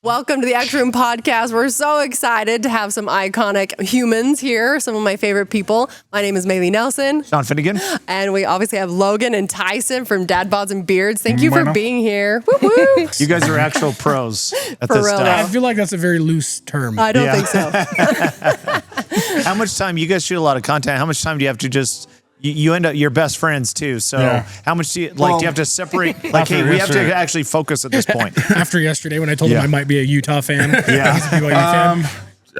Welcome to the Act Room Podcast. We're so excited to have some iconic humans here, some of my favorite people. My name is Maylee Nelson. Sean Finnegan. And we obviously have Logan and Tyson from Dad Bods and Beards. Thank you for being here. Woo-woo. You guys are actual pros at For this real, stuff. though. I feel like that's a very loose term. I don't think so. How much time, you guys shoot a lot of content, how much time do you have to just, you end up, you're best friends too, so how much do you, do you have to separate, like, hey, we have to actually focus at this point? After yesterday when I told him I might be a Utah fan. He's a BYU fan.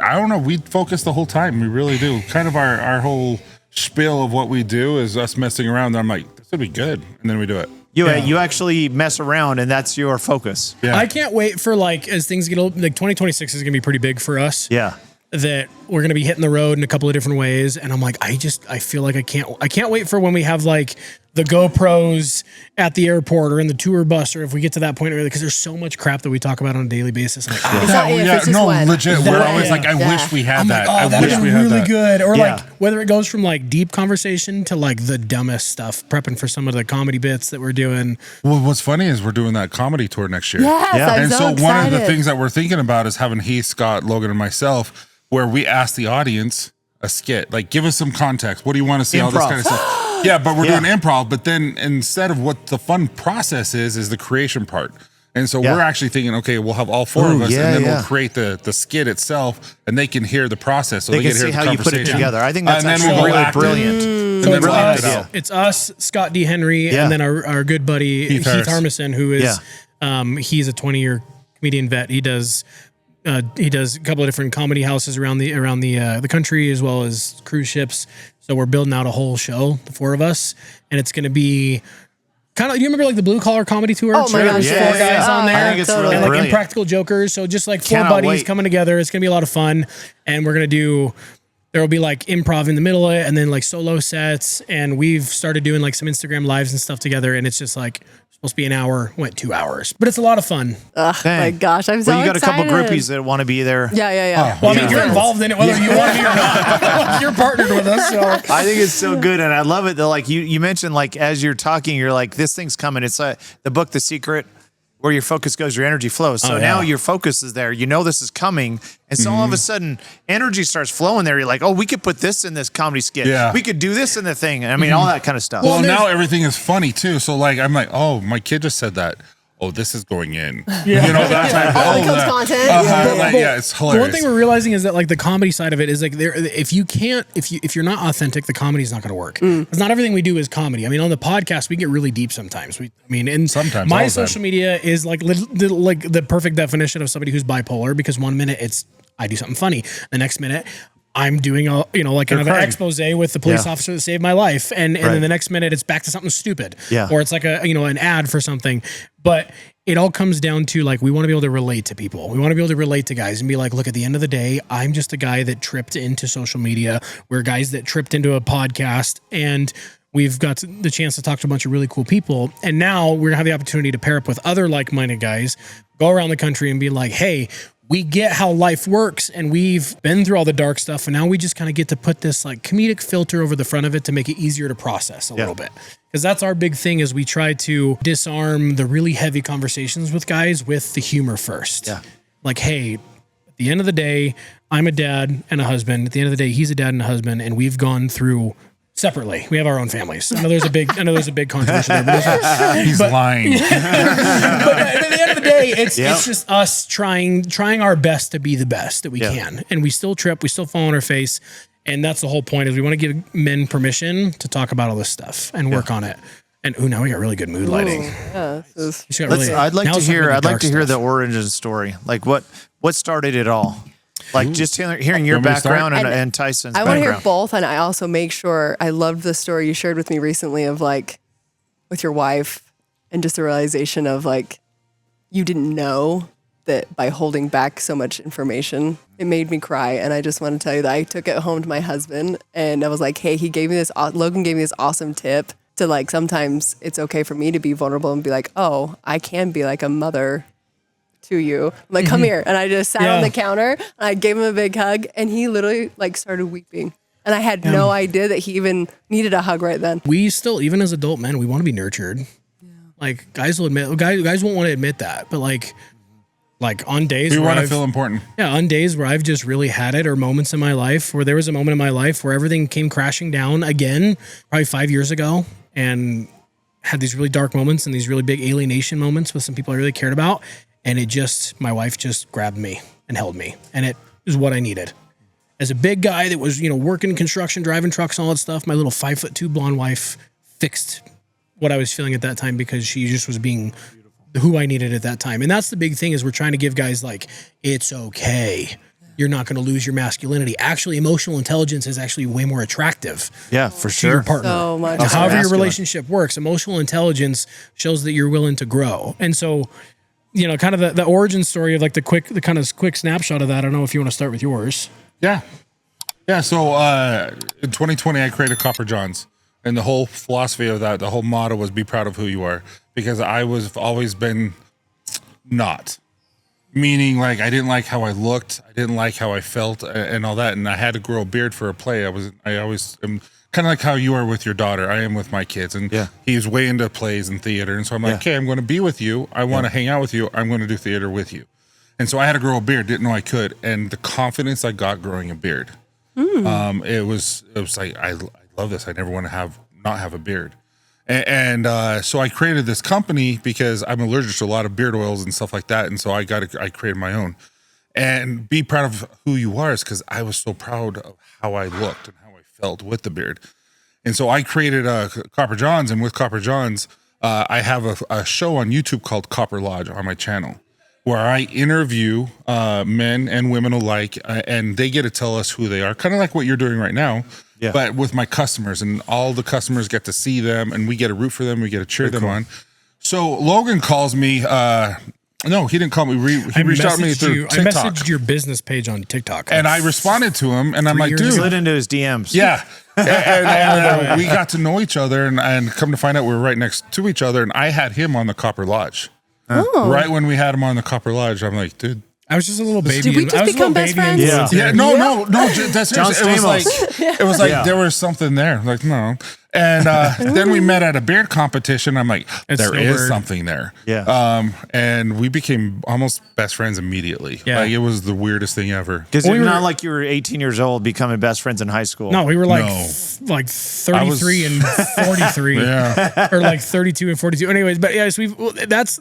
I don't know. We focus the whole time. We really do. Kind of our whole spiel of what we do is us messing around. I'm like, this would be good. And then we do it. You actually mess around and that's your focus. Yeah. I can't wait for as things get old, 2026 is going to be pretty big for us. Yeah. That we're going to be hitting the road in a couple of different ways. And I'm like, I feel like I can't wait for when we have the GoPros at the airport or in the tour bus, or if we get to that point, because there's so much crap that we talk about on a daily basis. I'm like, legit. We're always like, I wish we had that. Oh, that would be really good. Or Yeah. whether it goes from deep conversation to the dumbest stuff, prepping for some of the comedy bits that we're doing. Well, what's funny is we're doing that comedy tour next year. Yes, Yeah. I'm And so one excited. of the things that we're thinking about is having Heath, Scott, Logan, and myself, where we ask the audience a skit. Give us some context. What do you want to see? All this Improv. kind of stuff. Yeah, but we're doing improv. But then instead of what the fun process is the creation part. And so we're actually thinking, okay, we'll have all four of us, and then we'll create the skit itself, and they can hear the process. So They can can hear see the how you put it conversation. together. I think that's And then actually we'll really act it. brilliant. And So then it's we'll act us, it out. it's us, Scott D. Henry, Yeah. and then our good buddy Heath Harmison, who is he's a 20-year comedian vet. He does a couple of different comedy houses around the country, as well as cruise ships. So we're building out a whole show, the four of us, and it's going to be kind of. You remember the blue collar comedy tour? Oh my gosh, There's four guys on there, I think it's really and brilliant. Impractical Jokers. So just four Cannot buddies wait. coming together. It's going to be a lot of fun, and we're going to do. There will be improv in the middle of it, and then solo sets. And we've started doing some Instagram lives and stuff together. And it's just supposed to be an hour, went 2 hours, but it's a lot of fun. Oh my gosh, I'm so Well, you got excited. a couple groupies that want to be there. Yeah. Well, I mean, you're involved in it, whether you want to be or not. You're partnered with us, so. I think it's so good, and I love it. Though, you mentioned, as you're talking, you're like, this thing's coming. It's the book, The Secret, where your focus goes, your energy flows. So now your focus is there. You know this is coming, and so all of a sudden, energy starts flowing there. You're like, oh, we could put this in this comedy skit. Yeah. We could do this in the thing. I mean, all that kind of stuff. Well, now everything is funny too. So I'm like, oh, my kid just said that. Oh, this is going in. Yeah. You know, that type of Oh, it becomes content. it's hilarious. The one thing we're realizing is that the comedy side of it is if you're not authentic, the comedy's not going to work. Because not everything we do is comedy. I mean, on the podcast, we get really deep sometimes. Sometimes, my all the social time. media is the perfect definition of somebody who's bipolar, because 1 minute I do something funny, the next minute I'm doing kind of an expose with the police officer that saved my life, and then the next minute it's back to something stupid, or it's an ad for something. But it all comes down to we want to be able to relate to people. We want to be able to relate to guys and be like, look, at the end of the day, I'm just a guy that tripped into social media. We're guys that tripped into a podcast, and we've got the chance to talk to a bunch of really cool people. And now we're gonna have the opportunity to pair up with other like-minded guys, go around the country and be like, hey, we get how life works, and we've been through all the dark stuff, and now we just kind of get to put this comedic filter over the front of it to make it easier to process a little bit. Because that's our big thing, is we try to disarm the really heavy conversations with guys with the humor first. Yeah. Hey, at the end of the day, I'm a dad and a husband. At the end of the day, he's a dad and a husband, and we've gone through separately. We have our own families. I know there's a big controversy there, but He's lying. but at the end of the day, it's just us trying our best to be the best that we can. And we still trip, we still fall on our face. And that's the whole point, is we want to give men permission to talk about all this stuff and work on it. And now we got really good mood lighting. I'd like to hear the origin story. What started it all? Just hearing your background and Tyson's I background. want to hear both, and I also make sure I loved the story you shared with me recently of with your wife, and just the realization of you didn't know that by holding back so much information, it made me cry. And I just want to tell you that I took it home to my husband, and I was like, hey, Logan gave me this awesome tip to sometimes it's okay for me to be vulnerable and be like, oh, I can be like a mother to you. I'm come here. And I just sat on the counter, and I gave him a big hug, and he literally started weeping. And I had no idea that he even needed a hug right then. We still, even as adult men, we want to be nurtured. Guys will admit, guys won't want to admit that, but Like on days you where want to I've, feel important. yeah, on days where I've just really had it, or moments in my life where there was a moment in my life where everything came crashing down again, probably 5 years ago, and had these really dark moments and these really big alienation moments with some people I really cared about. And my wife just grabbed me and held me. And it is what I needed. As a big guy that was, working construction, driving trucks, all that stuff, my little 5'2" blonde wife fixed what I was feeling at that time because she just was being who I needed at that time. And that's the big thing is we're trying to give guys like, it's okay. You're not going to lose your masculinity. Actually, emotional intelligence is actually way more attractive. Yeah, for to your sure. partner. So much. However your masculine. relationship works, emotional intelligence shows that you're willing to grow. And so, kind of the origin story of like the kind of quick snapshot of that. I don't know if you want to start with yours. Yeah. Yeah. So in 2020, I created Copper Johns. And the whole philosophy of that, the whole motto was be proud of who you are. Because I was always been not. Meaning like I didn't like how I looked. I didn't like how I felt and all that. And I had to grow a beard for a play. I always am kind of like how you are with your daughter. I am with my kids. And he's way into plays and theater. And so I'm like, okay, I'm going to be with you. I want to hang out with you. I'm going to do theater with you. And so I had to grow a beard. Didn't know I could. And the confidence I got growing a beard, it was like, I love this. I never want to not have a beard. And so I created this company because I'm allergic to a lot of beard oils and stuff like that. And so I created my own. And be proud of who you are is because I was so proud of how I looked and how I felt with the beard. And so I created Copper Johns. And with Copper Johns, I have a show on YouTube called Copper Lodge on my channel where I interview men and women alike. And they get to tell us who they are, kind of like what you're doing right now. Yeah. But with my customers, and all the customers get to see them, and we get to root for them, we get to cheer them on. So Logan calls me. No, he didn't call me. He reached out to me through TikTok. I messaged your business page on TikTok. And I responded to him, and I'm like, dude. Slid into his DMs. Yeah. and we got to know each other, and come to find out we were right next to each other, and I had him on the Copper Lodge. Right when we had him on the Copper Lodge, I'm like, dude. I was just a little baby. Did we just become best friends? Yeah. No. That's serious. It was like there was something there. Like, no. And then we met at a beard competition. I'm like, there is something there. Yeah. And we became almost best friends immediately. Yeah. Like, it was the weirdest thing ever. Because it's not like you were 18 years old becoming best friends in high school. No, we were like 33 and 43. Or like 32 and 42. Anyways, but yes,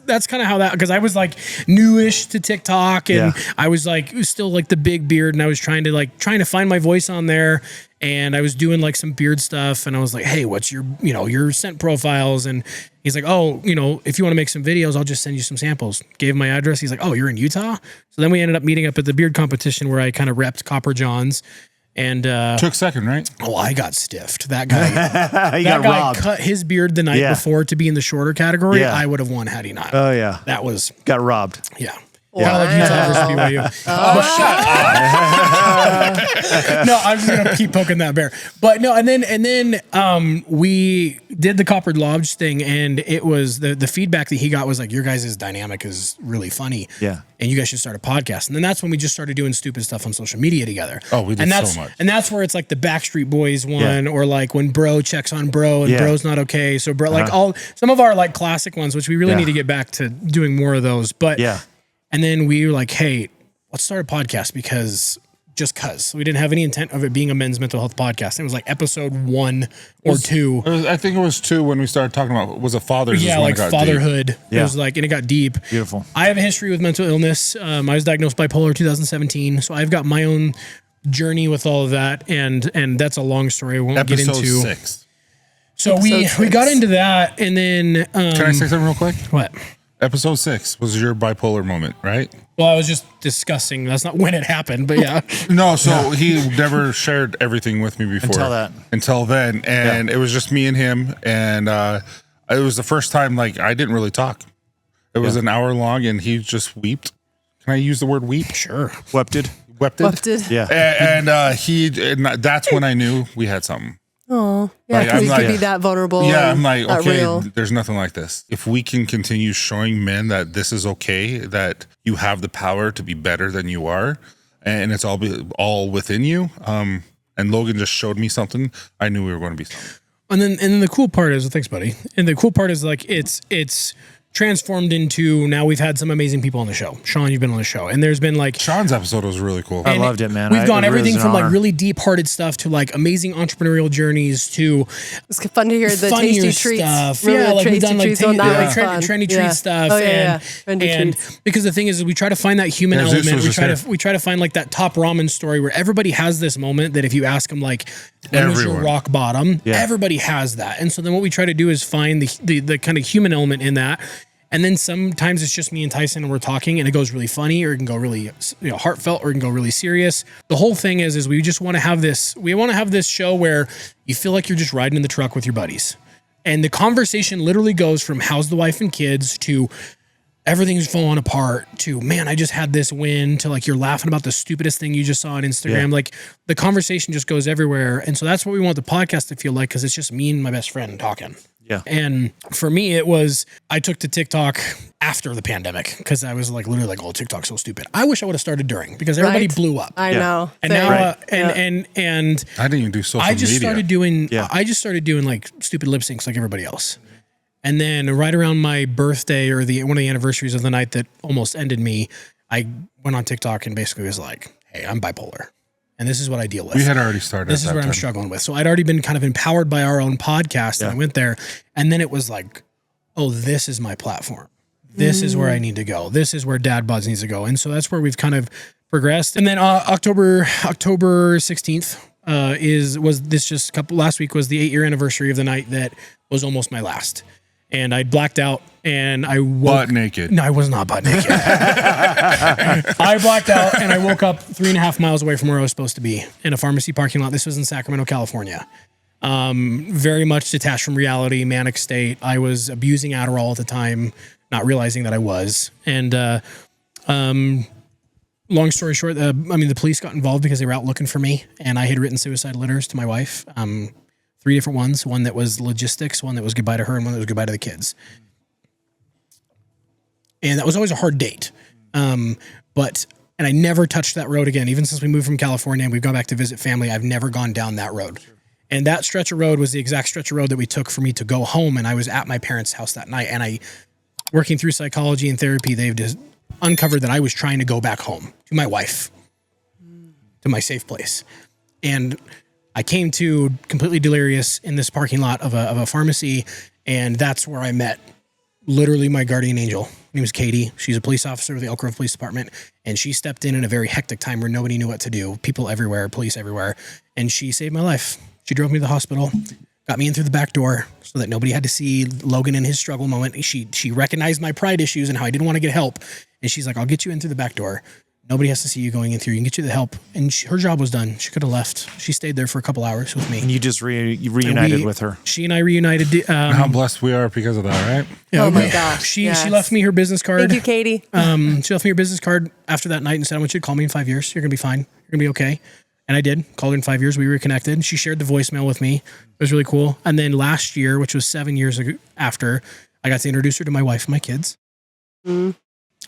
that's kind of how that, because I was like newish to TikTok, and I was like still like the big beard, and I was trying to find my voice on there. And I was doing like some beard stuff, and I was like, hey, what's your scent profiles? And he's like, oh, if you want to make some videos, I'll just send you some samples. Gave him my address. He's like, oh, you're in Utah? So then we ended up meeting up at the beard competition where I kind of repped Copper Johns. And took second, right? Oh, I got stiffed. That guy, got robbed. Cut his beard the night before to be in the shorter category. Yeah. I would have won had he not. Oh yeah, that was got robbed. Yeah. Kind of like Utah versus BYU. No, I'm just gonna keep poking that bear. But no, and then we did the Copper Lodge thing, and it was the feedback that he got was like, your guys' dynamic is really funny. Yeah. And you guys should start a podcast. And then that's when we just started doing stupid stuff on social media together. Oh, we did so much. And that's where it's like the Backstreet Boys one, or like when bro checks on bro and bro's not okay. So bro, like some of our like classic ones, which we really need to get back to doing more of those. But and then we were like, hey, let's start a podcast because we didn't have any intent of it being a men's mental health podcast. It was like episode 1 or 2. I think it was 2 when we started talking about, was it fathers? Yeah, like fatherhood. It was like, and it got deep. Beautiful. I have a history with mental illness. I was diagnosed bipolar 2017. So I've got my own journey with all of that. And that's a long story. I won't get into. Episode 6. So we got into that, and then. Can I say something real quick? What? Episode 6 was your bipolar moment, right? Well, I was just discussing. That's not when it happened, but yeah. No, so he never shared everything with me before. Until then. And it was just me and him. And it was the first time, like, I didn't really talk. It was an hour long, and he just wept. Can I use the word weep? Sure. Wepted. Yeah. And that's when I knew we had something. Oh, yeah, because you could be that vulnerable. Yeah, I'm like, okay, real. There's nothing like this. If we can continue showing men that this is okay, that you have the power to be better than you are, and it's all within you. And Logan just showed me something. I knew we were going to be something. And then the cool part is, thanks, buddy. And the cool part is like it's transformed into, now we've had some amazing people on the show. Sean, you've been on the show, and there's been like Sean's episode was really cool. I loved it, man. We've gone everything from honor. like really deep hearted stuff to like amazing entrepreneurial journeys to It's fun to hear the tasty treats stuff. Remember Yeah, the like we've tasty done like treats? Oh, that was fun. trendy Yeah. treat stuff. Oh, yeah, and Trendy and treats. because the thing is we try to find that human Yeah, Zeus element. was just We try to find like that top ramen story where everybody has this moment that if you ask them like, when was your Everyone. rock bottom? Yeah. Everybody has that. And so then what we try to do is find the kind of human element in that. And then sometimes it's just me and Tyson and we're talking and it goes really funny, or it can go really heartfelt, or it can go really serious. The whole thing is we just want to have this, show where you feel like you're just riding in the truck with your buddies. And the conversation literally goes from how's the wife and kids to everything's falling apart to, man, I just had this win, to like you're laughing about the stupidest thing you just saw on Instagram. Yeah. Like the conversation just goes everywhere. And so that's what we want the podcast to feel like, because it's just me and my best friend talking. Yeah. And for me, I took to TikTok after the pandemic because I was like literally like, oh, TikTok's so stupid. I wish I would have started during, because everybody Right? blew up. I know. And Same. now, and I didn't even do social I just media. started doing like stupid lip syncs like everybody else. And then right around my birthday, or one of the anniversaries of the night that almost ended me, I went on TikTok and basically was like, hey, I'm bipolar. And this is what I deal with. We had already started. This is what I'm struggling with. So I'd already been kind of empowered by our own podcast, and I went there, and then it was like, oh, this is my platform. This is where I need to go. This is where Dad Bods needs to go. And so that's where we've kind of progressed. And then October 16th last week was the 8-year anniversary of the night that was almost my last. And I blacked out and I woke butt naked. No, I was not butt naked. I blacked out and I woke up 3.5 miles away from where I was supposed to be, in a pharmacy parking lot. This was in Sacramento, California. Very much detached from reality, manic state. I was abusing Adderall at the time, not realizing that I was. And long story short, the police got involved because they were out looking for me, and I had written suicide letters to my wife. 3 different ones. One that was logistics, one that was goodbye to her, and one that was goodbye to the kids. And that was always a hard date. And I never touched that road again. Even since we moved from California and we've gone back to visit family, I've never gone down that road. And that stretch of road was the exact stretch of road that we took for me to go home. And I was at my parents' house that night. And working through psychology and therapy, they've just uncovered that I was trying to go back home to my wife, to my safe place. And I came to completely delirious in this parking lot of a pharmacy, and that's where I met literally my guardian angel. Her name is Katie. She's a police officer with the Elk Grove Police Department, and she stepped in a very hectic time where nobody knew what to do. People everywhere, police everywhere, and she saved my life. She drove me to the hospital, got me in through the back door so that nobody had to see Logan in his struggle moment. She recognized my pride issues and how I didn't want to get help, and she's like, I'll get you in through the back door. Nobody has to see you going in through. You can get you the help. And her job was done. She could have left. She stayed there for a couple hours with me. And you just reunited with her. She and I reunited. How blessed we are because of that, right? Yeah, Oh my gosh. She yes. left me her business card. Thank you, Katie. She left me her business card after that night and said, I want you to call me in 5 years. You're going to be fine. You're going to be okay. And I did. Called her in 5 years. We reconnected. She shared the voicemail with me. It was really cool. And then last year, which was 7 years after, I got to introduce her to my wife and my kids. Mm.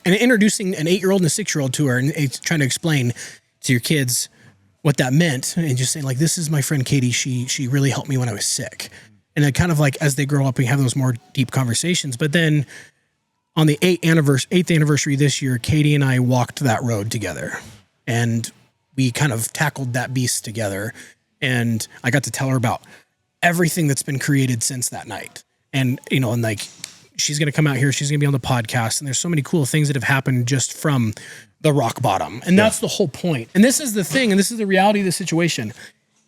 And introducing an 8-year-old and a 6-year-old to her and trying to explain to your kids what that meant, and just saying like, this is my friend Katie. She really helped me when I was sick. And then kind of like, as they grow up, we have those more deep conversations. But then on the 8th anniversary this year, Katie and I walked that road together, and we kind of tackled that beast together. And I got to tell her about everything that's been created since that night. And, and like, she's going to come out here. She's going to be on the podcast. And there's so many cool things that have happened just from the rock bottom. And that's the whole point. And this is the thing. And this is the reality of the situation.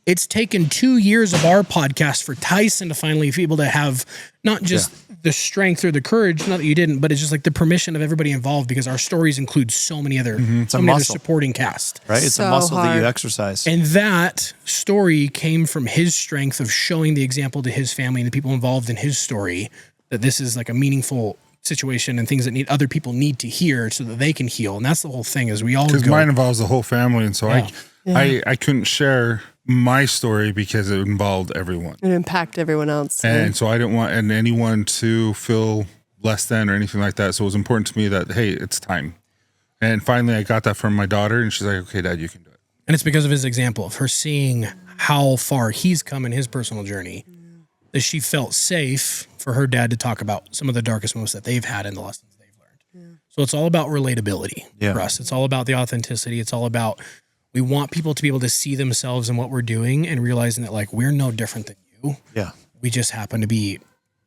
It's taken 2 years of our podcast for Tyson to finally be able to have not just the strength or the courage, not that you didn't, but it's just like the permission of everybody involved, because our stories include so many other, other supporting cast. Right? It's So a muscle that you hard. exercise. And that story came from his strength of showing the example to his family and the people involved in his story that this is like a meaningful situation and things that other people need to hear so that they can heal. And that's the whole thing, is we all Because go. mine involves the whole family, and so I couldn't share my story because it involved everyone. It impact everyone else. And so I didn't want anyone to feel less than or anything like that. So it was important to me that, hey, it's time. And finally I got that from my daughter, and she's like, okay, Dad, you can do it. And it's because of his example of her seeing how far he's come in his personal journey that she felt safe for her dad to talk about some of the darkest moments that they've had and the lessons they've learned. Yeah. So it's all about relatability for us. It's all about the authenticity. It's all about, we want people to be able to see themselves in what we're doing and realizing that like, we're no different than you. Yeah. We just happen to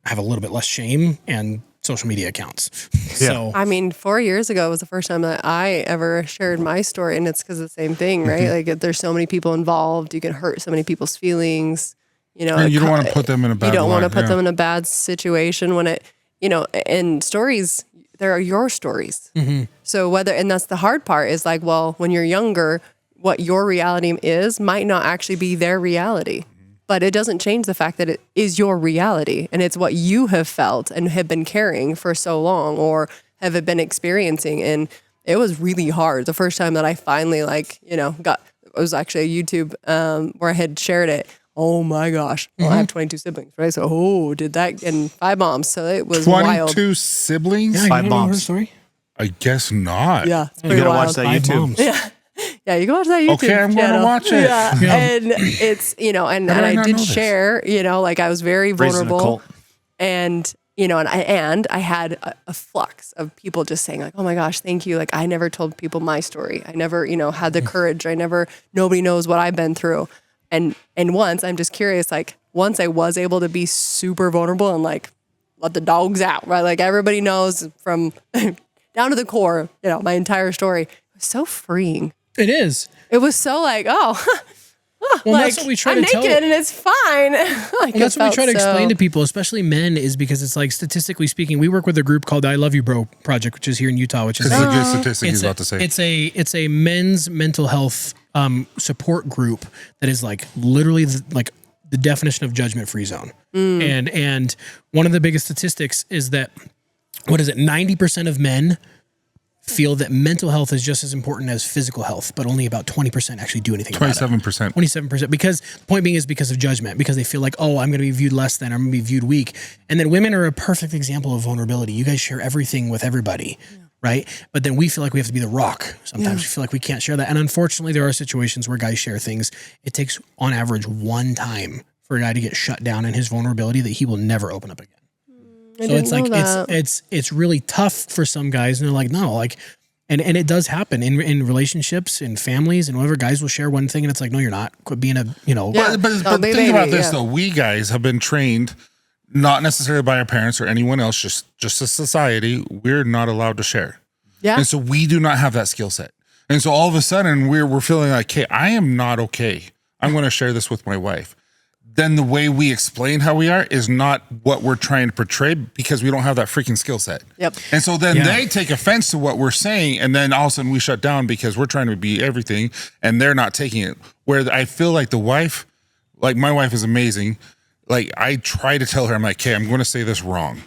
have a little bit less shame and social media accounts. So, I mean, 4 years ago was the first time that I ever shared my story, and it's because of the same thing, right? Like, there's so many people involved, you can hurt so many people's feelings. You know, and you don't want to put them in a bad. You don't want to put them in a bad situation when it, you know, and stories, there are your stories. So and that's the hard part is like, well, when you're younger, what your reality is might not actually be their reality. But it doesn't change the fact that it is your reality and it's what you have felt and have been carrying for so long or have been experiencing. And it was really hard. The first time that I finally it was actually a YouTube where I had shared it. Oh my gosh. Well, I have 22 siblings, right? So, did that and 5 moms. So it was 22 siblings? yeah, 5 moms. Her story? I guess not. Yeah. It's You pretty gotta wild. watch that 5 YouTube. moms. Yeah, you can watch that YouTube Okay, I'm going to channel. watch it. Yeah. And it's, and I not did know this? share, like I was very Raised in a vulnerable. cult. And, and I had a flux of people just saying like, oh my gosh, thank you. Like I never told people my story. I never, had the courage. Nobody knows what I've been through. And once I'm just curious, like once I was able to be super vulnerable and like let the dogs out, right? Like everybody knows from down to the core, my entire story. It was so freeing. It is. It was so like, Well, that's what we try I'm to tell. naked and it's fine. Like, Well, that's what we try to explain to people, especially men, is because it's like statistically speaking, we work with a group called the I Love You Bro Project, which is here in Utah, which is This is a good statistic he's about to say. It's a men's mental health support group that is like literally the definition of judgment-free zone. And one of the biggest statistics is that 90% of men feel that mental health is just as important as physical health, but only about 20% actually do anything about it. 27%. Because the point being is because of judgment, because they feel like, oh, I'm going to be viewed less than, I'm going to be viewed weak. And then women are a perfect example of vulnerability. You guys share everything with everybody, right? But then we feel like we have to be the rock. Sometimes we feel like we can't share that. And unfortunately, there are situations where guys share things. It takes on average one time for a guy to get shut down in his vulnerability that he will never open up again. So it's like it's really tough for some guys, and they're like, no, like, and it does happen in relationships, in families, and whatever. Guys will share one thing, and it's like, no, you're not. Quit being But think about this though. We guys have been trained, not necessarily by our parents or anyone else, just as society. We're not allowed to share, and so we do not have that skill set. And so all of a sudden, we're feeling like, hey, I am not okay. I'm going to share this with my wife. Then the way we explain how we are is not what we're trying to portray because we don't have that freaking skill set. Yep. And so then they take offense to what we're saying, and then all of a sudden we shut down because we're trying to be everything and they're not taking it. Where I feel like the wife, like my wife is amazing. Like I try to tell her, I'm like, okay, I'm going to say this wrong.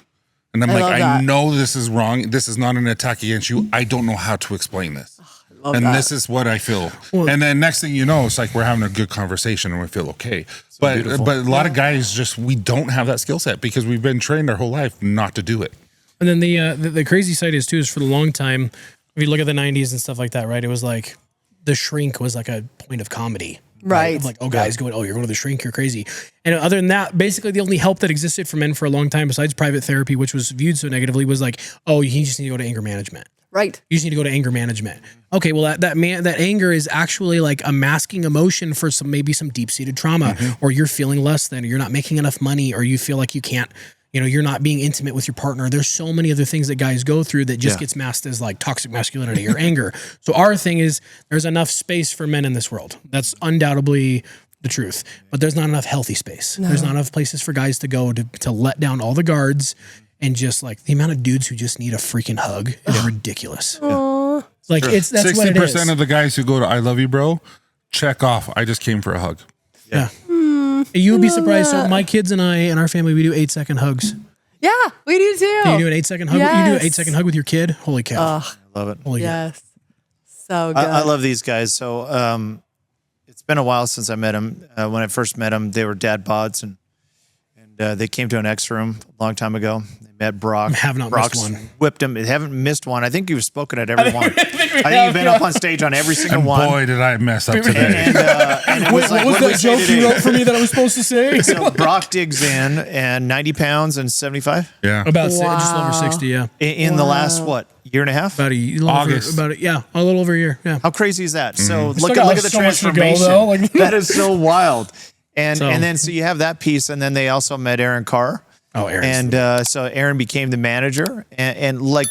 And I know this is wrong. This is not an attack against you. I don't know how to explain this. This is what I feel. Well, and then next thing you know, it's like we're having a good conversation and we feel okay. But a lot of guys we don't have that skill set because we've been trained our whole life not to do it. And then the crazy side is for the long time, if you look at the 90s and stuff like that, right? It was like the shrink was like a point of comedy. Right. Like, oh, guys you're going to the shrink, you're crazy. And other than that, basically the only help that existed for men for a long time, besides private therapy, which was viewed so negatively, was like, oh, you just need to go to anger management. Right. You just need to go to anger management. Okay, well that anger is actually like a masking emotion for maybe some deep-seated trauma, or you're feeling less than, or you're not making enough money, or you feel like you can't, you're not being intimate with your partner. There's so many other things that guys go through that just gets masked as like toxic masculinity or anger. So our thing is there's enough space for men in this world. That's undoubtedly the truth. But there's not enough healthy space. No. There's not enough places for guys to go to let down all the guards. And just like the amount of dudes who just need a freaking hug is ridiculous. Yeah. Like that's 60% what it is. 60% of the guys who go to I Love You Bro, check off. I just came for a hug. Yeah. You would be surprised. So my kids and I and our family, we do 8-second hugs. Yeah, we do too. You do an 8-second hug. Yes. You do an 8-second hug with your kid. Holy cow! I love it. Holy yes, so good. I love these guys. So it's been a while since I met them. When I first met them, they were Dad Bods, and they came to an X room a long time ago. met Brock. I have not Brock's missed one. Whipped him. Haven't missed one. I think you've spoken at every one. I think you've been up on stage on every single and one. Boy, did I mess up today. And it was like, what was that joke you wrote for me that I was supposed to say? So Brock digs in and 90 pounds and 75? Yeah. About just over 60, yeah. In the last, year and a half? About a August. a little over a year, yeah. How crazy is that? So Still look got at the so much to go, transformation. though. Like- That is so wild. And So- then you have that piece, and then they also met Aaron Carr. Oh, Aaron. And so Aaron became the manager, and like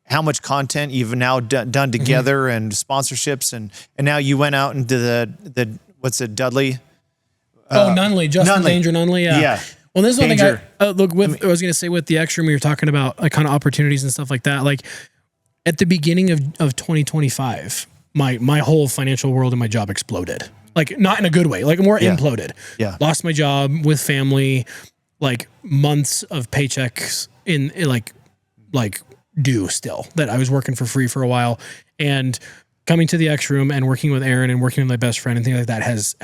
how much content you've now done together, and sponsorships, and now you went out into the what's it, Dudley? Nunley, Justin Nunley. Danger Nunley, yeah. Yeah. Well, this is one thing Danger. I was going to say with the X Room, we were talking about like kind of opportunities and stuff like that. Like at the beginning of 2025, my whole financial world and my job exploded. Like not in a good way, like more imploded. Yeah. Lost my job with family, like months of paychecks in like due still that I was working for free for a while, and coming to the X Room and working with Aaron and working with my best friend and things like that has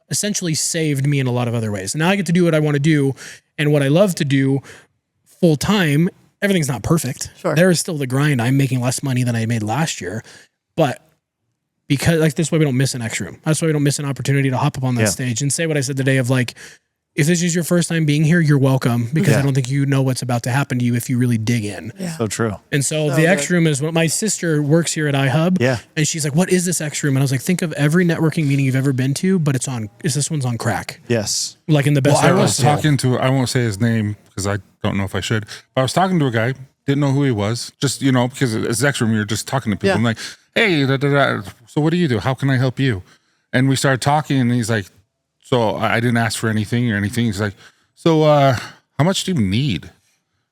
essentially saved me in a lot of other ways. And now I get to do what I want to do and what I love to do full time. Everything's not perfect. Sure. There is still the grind. I'm making less money than I made last year, but because like this way we don't miss an X Room. That's why we don't miss an opportunity to hop up on that stage and say what I said today of like, if this is your first time being here, you're welcome, because I don't think you know what's about to happen to you if you really dig in. Yeah. So true. And so the X Room is what my sister works here at iHub. Yeah. And she's like, what is this X Room? And I was like, think of every networking meeting you've ever been to, but this one's on crack. Yes. Like in the best Well, I way was possible. talking to, I won't say his name because I don't know if I should, but I was talking to a guy, didn't know who he was, just, because it's X Room, you're just talking to people. Yeah. I'm like, hey, so what do you do? How can I help you? And we started talking, and he's like, so I didn't ask for anything or anything. He's like, so how much do you need?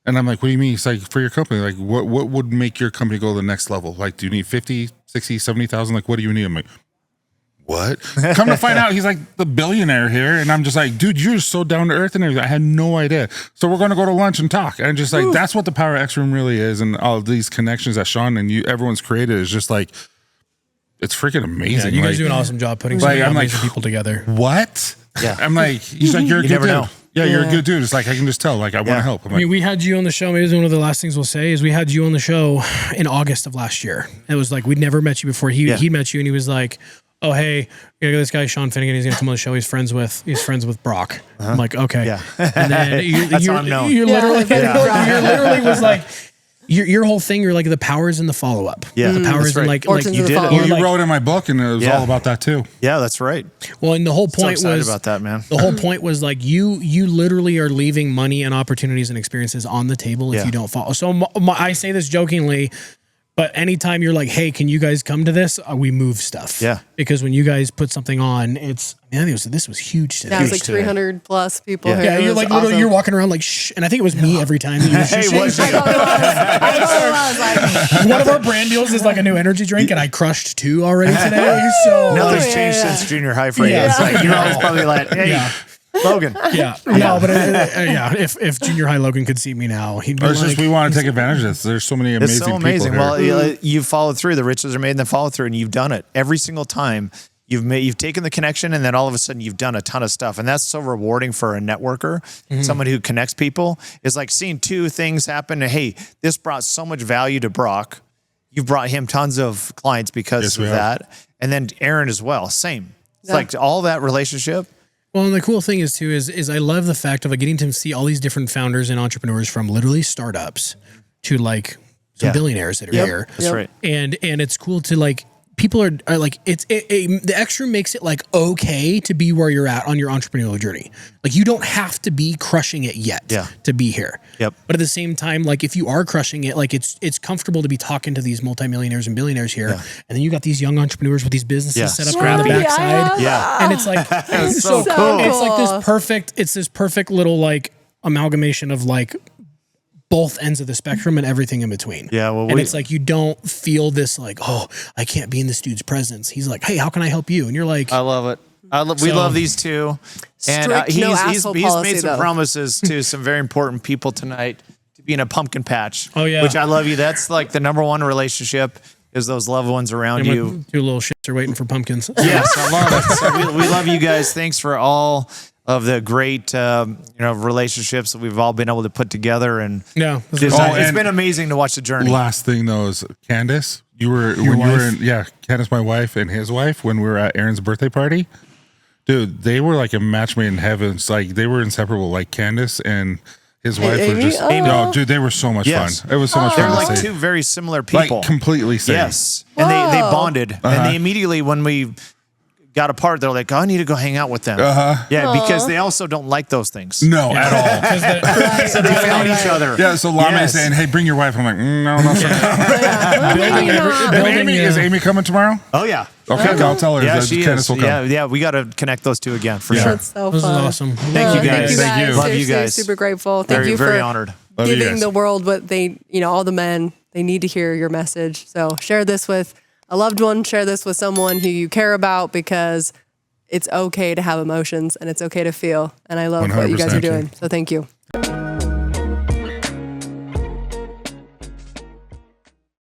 And I'm like, what do you mean? He's like, for your company, like what would make your company go to the next level? Like, do you need 50, 60, 70,000? Like, what do you need? I'm like, what? Come to find out, he's like the billionaire here. And I'm just like, dude, you're so down to earth and everything. I had no idea. So we're going to go to lunch and talk. And just like, that's what the Power X Room really is. And all these connections that Sean and everyone's created is just like, it's freaking amazing. You guys like, do an awesome job putting some amazing people together. what? Yeah. I'm like, he's like, you're a You good never dude. know. Yeah, you're a good dude. It's like, I can just tell, like, I want to help. I'm I like, mean, we had you on the show. Maybe this is one of the last things we'll say is we had you on the show in August of last year. It was like, we'd never met you before. He met you and he was like, oh, hey, this guy, Sean Finnegan, he's going to come on the show. He's friends with Brock. I'm like, okay. Yeah. And then That's how I'm known. you're literally was like, your whole thing, you're like the powers in the follow-up. Yeah. The powers That's in right. like You you did it. well, you like, wrote in my book, and it was all about that too. Yeah, that's right. well, and the whole So point excited was about that, man. the whole point was like you literally are leaving money and opportunities and experiences on the table if Yeah. you don't follow. So I say this jokingly, but anytime you're like, hey, can you guys come to this? We move stuff. Yeah. Because when you guys put something on, this was huge today. Yeah, it was like today. 300 plus people Yeah. here. Yeah, It you're was like literally awesome. you're walking around like shh, and I think it was me every time. That you were Hey, shushing. what's I thought it was. Like, One of our brand deals is like a new energy drink, and I crushed 2 already today. So Nothing's yeah, changed yeah. since junior high for you. Yeah. It's like, you're always probably like, hey, Yeah. Logan. yeah, no, but if junior high Logan could see me now, he'd be Or it's like, just we want to take advantage of this. There's so many amazing It's so people amazing. here. Well, you've followed through. The riches are made in the follow through, and you've done it every single time. You've taken the connection, and then all of a sudden you've done a ton of stuff, and that's so rewarding for a networker, someone who connects people. It's like seeing 2 things happen. And, hey, this brought so much value to Brock. You've brought him tons of clients because of that, and then Aaron as well. Same. It's like all that relationship. well, and the cool thing is too is I love the fact of like getting to see all these different founders and entrepreneurs from literally startups to like some billionaires that are here. That's right. And it's cool to like people are like the X Room makes it like okay to be where you're at on your entrepreneurial journey. Like you don't have to be crushing it yet to be here. Yep. But at the same time, like if you are crushing it, like it's comfortable to be talking to these multimillionaires and billionaires here, and then you got these young entrepreneurs with these businesses set up around the backside. Yeah. And it's like so cool. It's like this perfect little like amalgamation of like both ends of the spectrum and everything in between. Yeah, well, and it's like you don't feel this like, oh, I can't be in this dude's presence. He's like, hey, how can I help you? And you're like, I love it. We love these 2. And Strict no asshole he's policy, made some though. promises to some very important people tonight to be in a pumpkin patch. Oh, yeah. Which I love you. That's like the number 1 relationship is those loved ones around my you. 2 little shits are waiting for pumpkins. Yes, I love it. So we love you guys. Thanks for all of the great, relationships that we've all been able to put together. And Yeah. it's been amazing to watch the journey. Last thing though is Candace, Candace, my wife and his wife, when we were at Aaron's birthday party, dude, they were like a match made in heaven. It's like they were inseparable. Like Candace and his wife were just, dude, they were so much fun. It was so much fun. They're like two very similar people. Like completely same. Yes. And they bonded. And they immediately, when we got apart, they're like, I need to go hang out with them. Yeah, because they also don't like those things. No, at all. So they found each other. Yeah, so Lame saying, hey, bring your wife. I'm like, no. Is Amy coming tomorrow? Oh, yeah. Okay, I'll tell her. Yeah, she Candace is. will come. Yeah, we got to connect those two again for sure. That's so This is fun. awesome. Thank you guys. Thank you. Love you guys. Super grateful. Thank Very, you very for honored. giving the world what they, all the men, they need to hear your message. So share this with a loved one, share this with someone who you care about, because it's okay to have emotions and it's okay to feel. And I love what you guys are doing. So thank you.